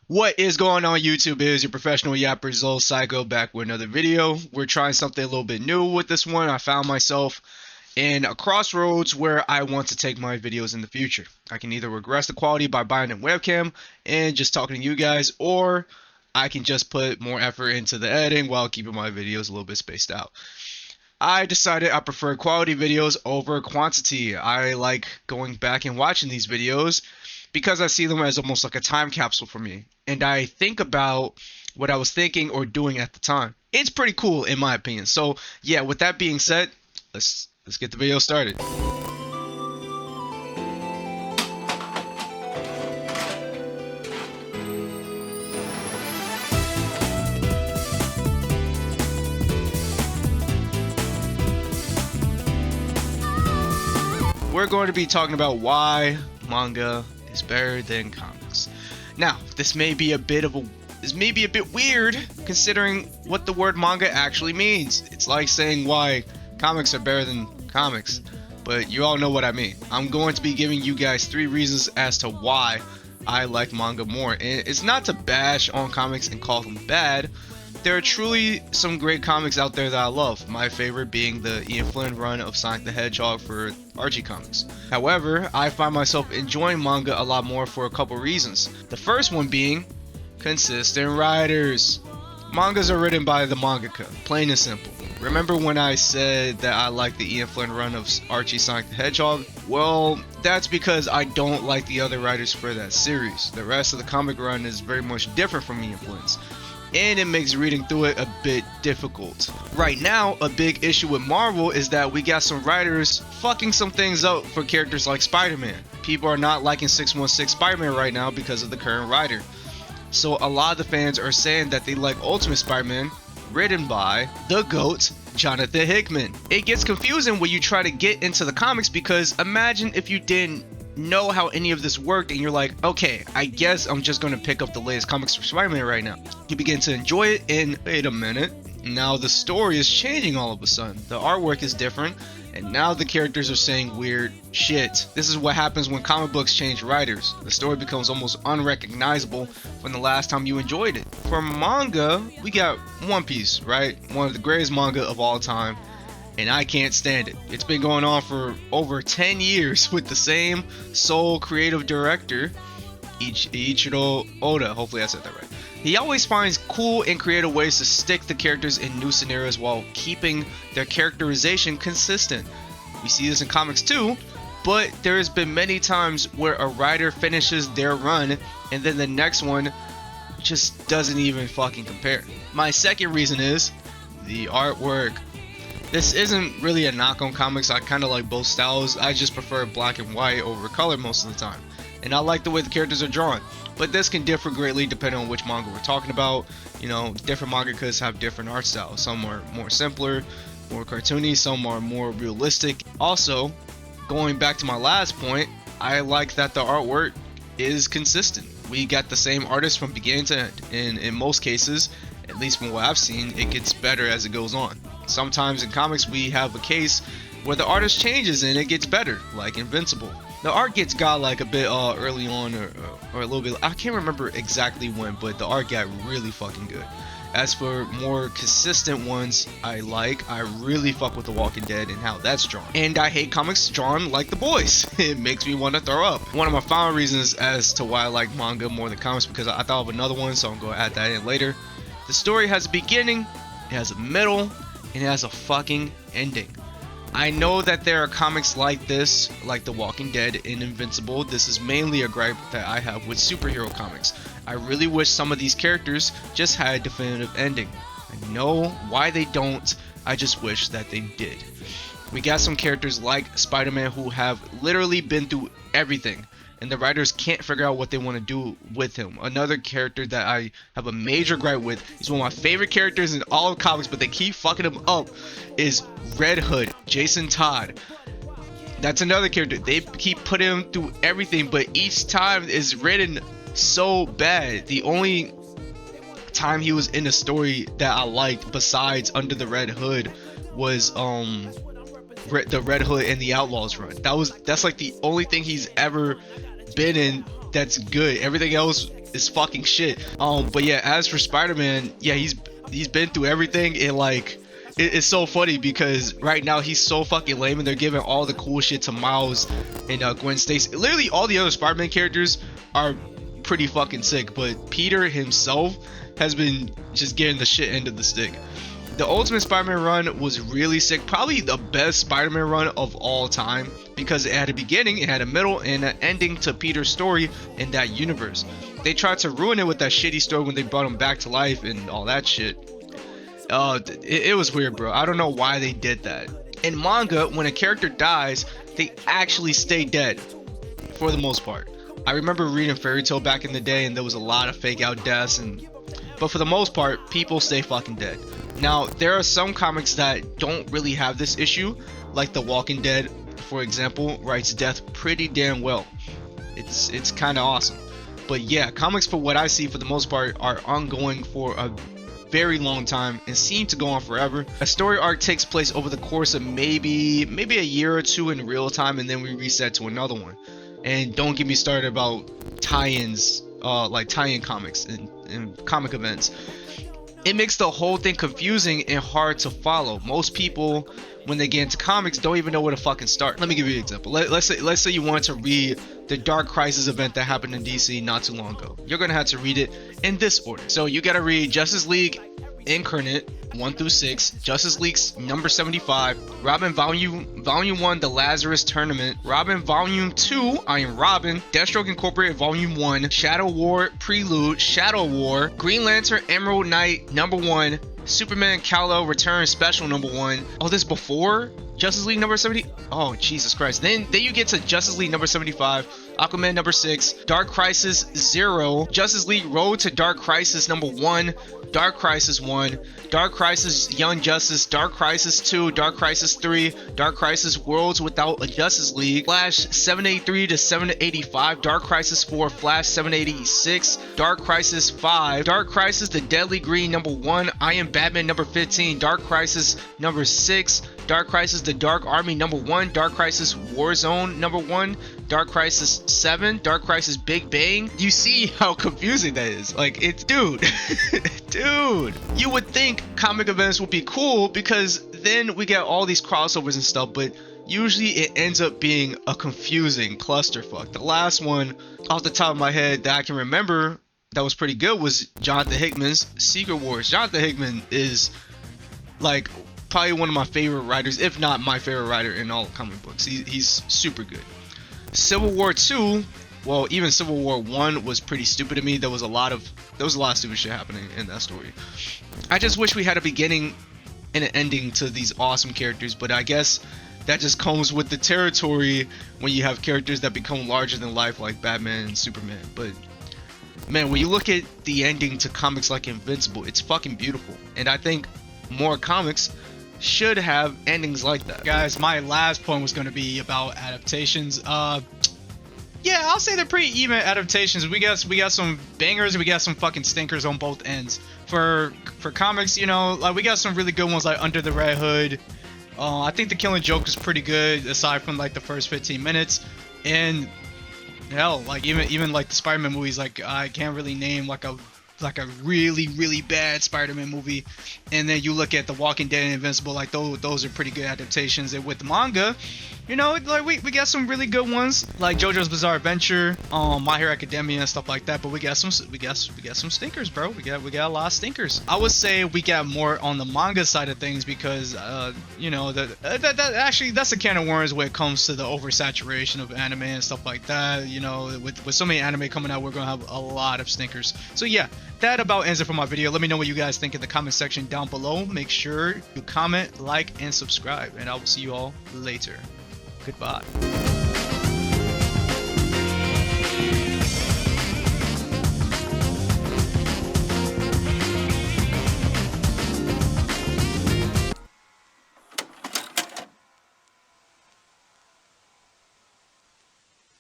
What is going on YouTube? It is your professional yapper Zol Psycho back with another video. We're trying something a little bit new with this one. I found myself in a crossroads where I want to take my videos in the future. I can either regress the quality by buying a webcam and just talking to you guys, or I can just put more effort into the editing while keeping my videos a little bit spaced out. I decided I prefer quality videos over quantity. I like going back and watching these videos because I see them as almost like a time capsule for me. And I think about what I was thinking or doing at the time. It's pretty cool in my opinion. So yeah, with that being said, let's get the video started. We're going to be talking about why manga is better than comics. Now, this may be a bit weird considering what the word manga actually means. It's like saying why comics are better than comics, but you all know what I mean. I'm going to be giving you guys 3 reasons as to why I like manga more. And it's not to bash on comics and call them bad. There are truly some great comics out there that I love, my favorite being the Ian Flynn run of Sonic the Hedgehog for Archie Comics. However, I find myself enjoying manga a lot more for a couple reasons. The first one being consistent writers. Mangas are written by the mangaka, plain and simple. Remember when I said that I like the Ian Flynn run of Archie Sonic the Hedgehog? Well, that's because I don't like the other writers for that series. The rest of the comic run is very much different from Ian Flynn's, and it makes reading through it a bit difficult. Right now, a big issue with Marvel is that we got some writers fucking some things up for characters like Spider-Man. People are not liking 616 Spider-Man right now because of the current writer. So a lot of the fans are saying that they like Ultimate Spider-Man, written by the GOAT, Jonathan Hickman. It gets confusing when you try to get into the comics because imagine if you didn't know how any of this worked and you're like, okay, I guess I'm just gonna pick up the latest comics for Spider-Man right now. You begin to enjoy it and wait a minute, now the story is changing all of a sudden. The artwork is different and now the characters are saying weird shit. This is what happens when comic books change writers. The story becomes almost unrecognizable from the last time you enjoyed it. For manga, we got One Piece, right? One of the greatest manga of all time. And I can't stand it. It's been going on for over 10 years with the same sole creative director, Ichiro Oda. Hopefully I said that right. He always finds cool and creative ways to stick the characters in new scenarios while keeping their characterization consistent. We see this in comics too, but there has been many times where a writer finishes their run and then the next one just doesn't even fucking compare. My second reason is the artwork. This isn't really a knock on comics. I kind of like both styles. I just prefer black and white over color most of the time. And I like the way the characters are drawn. But this can differ greatly depending on which manga we're talking about. You know, different mangakas have different art styles. Some are more simpler, more cartoony. Some are more realistic. Also, going back to my last point, I like that the artwork is consistent. We got the same artist from beginning to end. And in most cases, at least from what I've seen, it gets better as it goes on. Sometimes in comics we have a case where the artist changes and it gets better, like Invincible. The art gets godlike a bit early on or a little bit, I can't remember exactly when, but the art got really fucking good. As for more consistent ones I really fuck with The Walking Dead and how that's drawn. And I hate comics drawn like The Boys. It makes me want to throw up. One of my final reasons as to why I like manga more than comics, because I thought of another one, so I'm going to add that in later. The story has a beginning, it has a middle, and it has a fucking ending. I know that there are comics like this, like The Walking Dead and Invincible. This is mainly a gripe that I have with superhero comics. I really wish some of these characters just had a definitive ending. I know why they don't, I just wish that they did. We got some characters like Spider-Man who have literally been through everything, and the writers can't figure out what they want to do with him. Another character that I have a major gripe with, he's one of my favorite characters in all of comics, but they keep fucking him up, is Red Hood, Jason Todd. That's another character. They keep putting him through everything, but each time is written so bad. The only time he was in a story that I liked besides Under the Red Hood was the Red Hood and the Outlaws run. That's like the only thing he's ever been in that's good. Everything else is fucking shit. But yeah, as for Spider-Man, yeah, he's been through everything, and like it's so funny because right now he's so fucking lame, and they're giving all the cool shit to Miles and Gwen Stacy. Literally all the other Spider-Man characters are pretty fucking sick, but Peter himself has been just getting the shit end of the stick. The Ultimate Spider-Man run was really sick, probably the best Spider-Man run of all time, because it had a beginning, it had a middle, and an ending to Peter's story in that universe. They tried to ruin it with that shitty story when they brought him back to life and all that shit. It was weird, bro. I don't know why they did that. In manga, when a character dies, they actually stay dead for the most part. I remember reading Fairy Tail back in the day, and there was a lot of fake out deaths, but for the most part, people stay fucking dead. Now, there are some comics that don't really have this issue, like The Walking Dead, for example, writes death pretty damn well. It's kind of awesome. But yeah, comics, for what I see, for the most part, are ongoing for a very long time and seem to go on forever. A story arc takes place over the course of maybe a year or two in real time, and then we reset to another one. And don't get me started about tie-ins, like tie-in comics and comic events. It makes the whole thing confusing and hard to follow. Most people, when they get into comics, don't even know where to fucking start. Let me give you an example. Let's say you want to read the Dark Crisis event that happened in DC not too long ago. You're gonna have to read it in this order. So you gotta read Justice League Incarnate 1 through 6, Justice League's number 75, Robin Volume 1, The Lazarus Tournament, Robin Volume 2, I Am Robin, Deathstroke Incorporated Volume 1, Shadow War Prelude, Shadow War, Green Lantern Emerald Knight number 1, Superman Kal-El Return Special number 1. Oh, this before Justice League number 70? Oh, Jesus Christ. Then you get to Justice League number 75, Aquaman number 6, Dark Crisis 0, Justice League Road to Dark Crisis number 1, Dark Crisis 1, Dark Crisis Young Justice, Dark Crisis 2, Dark Crisis 3, Dark Crisis Worlds Without a Justice League, Flash 783 to 785, Dark Crisis 4, Flash 786, Dark Crisis 5, Dark Crisis The Deadly Green number 1, I Am Batman number 15, Dark Crisis number 6, Dark Crisis The Dark Army number 1, Dark Crisis Warzone number 1, Dark Crisis 7, Dark Crisis Big Bang. You see how confusing that is. Like, it's, dude, dude. You would think comic events would be cool because then we get all these crossovers and stuff, but usually it ends up being a confusing clusterfuck. The last one off the top of my head that I can remember that was pretty good was Jonathan Hickman's Secret Wars. Jonathan Hickman is like probably one of my favorite writers, if not my favorite writer in all comic books. He's super good. Civil War 2, well, even Civil War 1 was pretty stupid to me. There was a lot of stupid shit happening in that story. I just wish we had a beginning and an ending to these awesome characters, but I guess that just comes with the territory when you have characters that become larger than life like Batman and Superman. But man, when you look at the ending to comics like Invincible, it's fucking beautiful. And I think more comics should have endings like that. Guys, my last point was going to be about adaptations. Yeah, I'll say they're pretty even adaptations. We got some bangers, we got some fucking stinkers on both ends. For comics, you know, like we got some really good ones like Under the Red Hood. I think The Killing Joke is pretty good aside from like the first 15 minutes. And hell, like even like the Spider-Man movies, like I can't really name like a really bad Spider-Man movie. And then you look at The Walking Dead and Invincible, like those are pretty good adaptations. And with manga, you know, like we got some really good ones like JoJo's Bizarre Adventure, My Hero Academia and stuff like that. But we got some stinkers, bro. We got a lot of stinkers. I would say we got more on the manga side of things because you know that actually that's a can of worms when it comes to the oversaturation of anime and stuff like that. You know, with so many anime coming out, we're gonna have a lot of stinkers. So yeah, that about ends it for my video. Let me know what you guys think in the comment section down below. Make sure you comment, like, and subscribe, and I will see you all later. Goodbye.